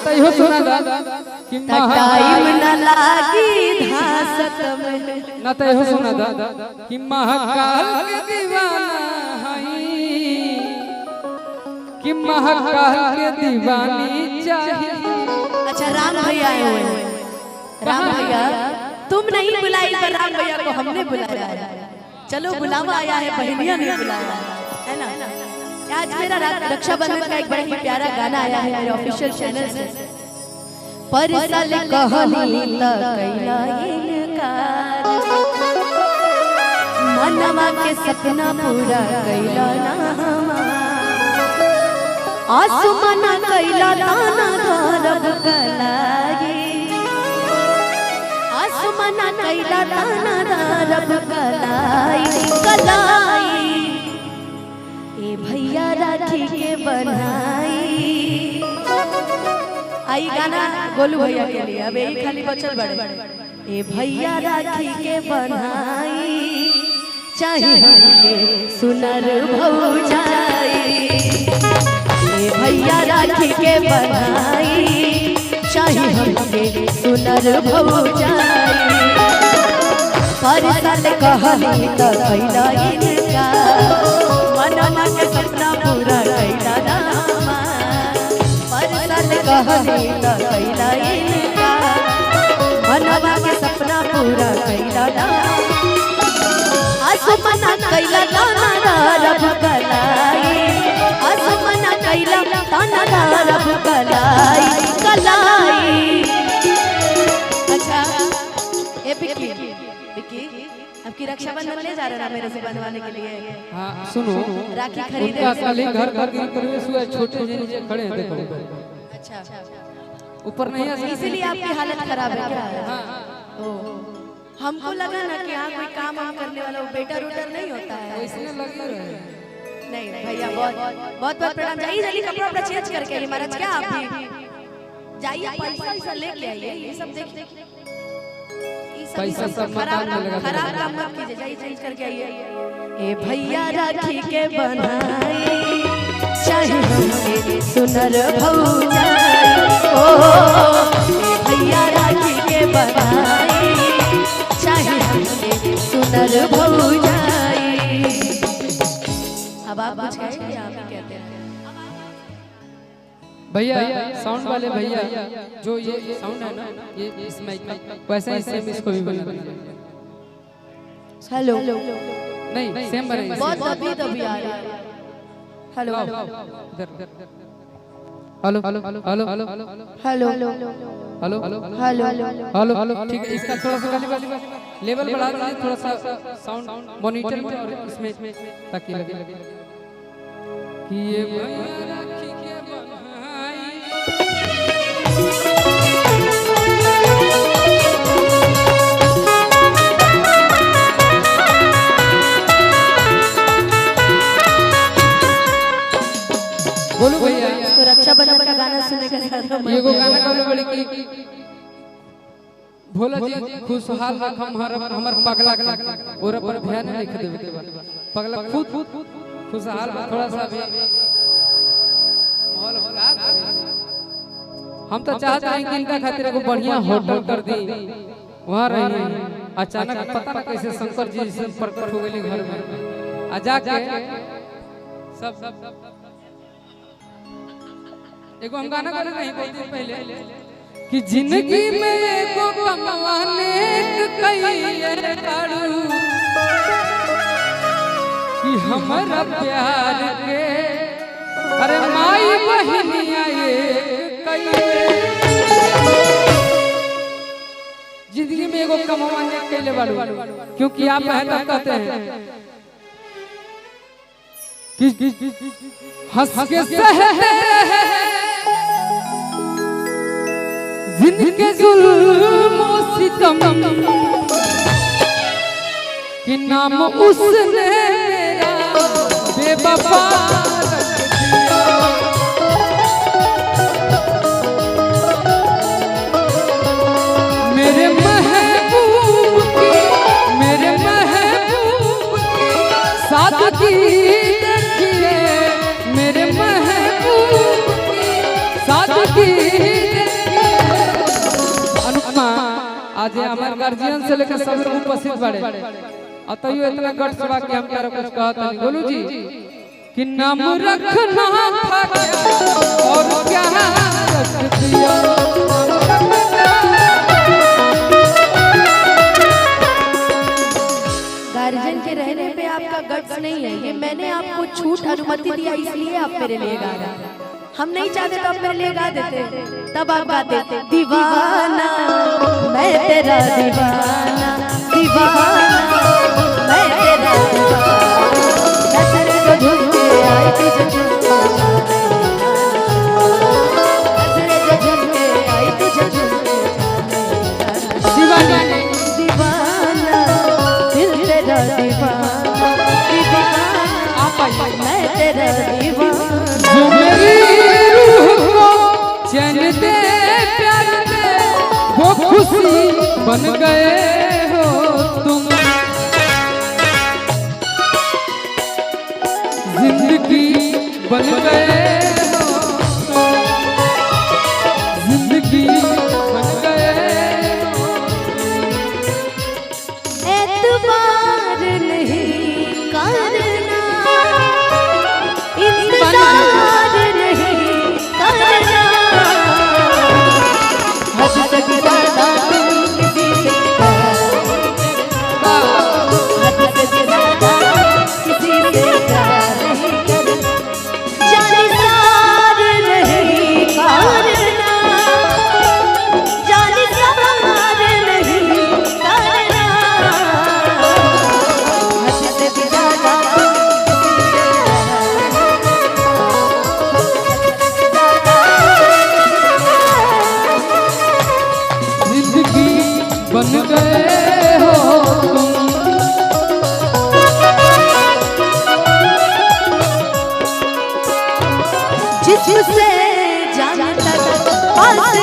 तई हो सुना दा कि टाइम न लागी धासत में न तई हो सुना दा कि महाकाल के दीवाना हई कि महाकाल के दीवानी चाहिए। अच्छा राम भैया आए हुए हैं। राम भैया तुम नहीं बुलाई पर राम भैया को हमने बुलाया है। चलो बुलावा आया है, बहनिया ने बुलाया है ना। आज मेरा रक्षाबंधन का एक बड़ा ही प्यारा गाना आया है मेरे ऑफिशियल चैनल से। परसल कहली त कैला इनकार, मनवा के सपना पूरा कैला ना हमार। आसमान कैला दाना धरब कलाई, आसमान कैला दाना धरब कलाई कलाई। ए भैया राखी के बनाई। आई गाना गोलू भैया के लिए, अब यही खाली बचल बड़े। ए भैया राखी के बनाई, चाहे हमके सुनर भौजाई। ए भैया राखी के बनाई, चाहे हमके सुनर भौजाई। परसल कहली त कैला इनकार, मनवा के सपना पूरा कैला ना हमार। परसल कहली त कैला इनकार, मनवा के सपना पूरा कैला ना। आसमान कैला दाना धरब कलाई, आसमान कैला दाना धरब कलाई कलाई। अच्छा ए विक्की आपकी रक्षाबंधन ले जा रहा है मेरे से बंधवाने के लिए। हां सुनो राखी खरीदे कल घर घर की प्रवेश हुआ, छोटे जे नीचे खड़े हैं देखो। अच्छा ऊपर नहीं है इसीलिए आपकी हालत खराब है क्या? हां ओ हमको लगा ना कि यहाँ कोई काम हम करने वाला वो बेटर उटर नहीं होता है, इसलिए लगे रहे। नहीं भैया बहुत बहुत प्रणाम। जाइए जल्दी कपड़ा वपड़ा चेंज करके आइए महाराज। क्या आप भी जाइए, पैसा ऐसा लेके आइए। ये सब देखिए पैसा सब खराब काम मत कीजिए, जाइए चेंज करके आइए। ए भैया राखी के बनाई, चाहे हमके सुनर भौजाई। ओ ए भैया राखी के बनाई, चाहे हमके सुनर भौजाई। अब आप कुछ कहेंगे? आप ही कहते हैं भैया साउंड वाले भैया, जो ये साउंड है ना ये इस माइक का, वैसे ही सेम इसको भी बना दीजिए। हेलो नहीं सेम बनाइए। बहुत दबी आ रही है। Hello hello hello hello hello hello hello hello hello ठीक है। इसका थोड़ा सा लेवल बढ़ा दीजिए, थोड़ा सा साउंड मॉनिटर में और इसमें ताकि लगे कि ये भैया राखी के बोलो भैया इसको रक्षाबंधन का गाना सुनने का ये को गाना कौन बड़ी की भोला जी खुशहाल रखम हमर पगला का और पर ध्यान नहीं देवे के बाद पगला खुद खुशहाल थोड़ा सा भी माहौल का हम तो चाहते हैं कि इनका खातिर एगो बढ़िया होटल कर दी, वहां रही। अचानक पता ना कैसे शंकर जी से प्रकट हो गए घर में, आ जाके सब एगो हम गाना गाना नहीं बहुत दिन पहले कि जिंदगी में एगो कमवाने कइले काड़ू कि हमरा प्यार के अरे माई बहनिया ये कइले। जिंदगी में एगो कमवाने कइले बाड़ू, क्योंकि आप है कहते हैं कि हंस के सहते जिनके जुल्म सितम कि नाम उसने मेरा बेवफा रख दिया। मेरे महबूब की सादगी देखिए, मेरे महबूब की सादगी आज हमारे गार्जियन से लेकर सब लोग उपस्थित बड़े अतइयो इतना गट्स बा कि हम तारा कुछ कहत नहीं बोलू जी कि नाम रखना था क्या और क्या रख दिया गार्जियन के रहने पे आपका गट्स नहीं है, ये मैंने आपको छूट अनुमति दिया इसलिए आप मेरे लिए गा रहे हैं। हम नहीं चाहते तो आप मेरे लिए गा देते, तब आप गाते दीवाना मैं तेरा दीवाना दीवाना मैं तेरा दीवाना नजर को झुमके आई तुझे झुमके नजर को झुमके आई तुझे झुमके दीवाना दीवाना दिल तेरा दीवाना दीवाना आप मैं तेरा दीवाना जो मेरी रूह को चैन दे प्यार दे वो खुशी बन गए हो तुम जिंदगी बन गए हो जिंदगी बन गए हो एतबार नहीं करना इंतजार नहीं करना हद तक ज्यादा किसी से हद तक ज्यादा किसी से प्यार नहीं करना जानिसार नहीं करना जानिसार नहीं करना हद तक ज्यादा जिंदगी बन गए हो तुम जिससे जान तक पास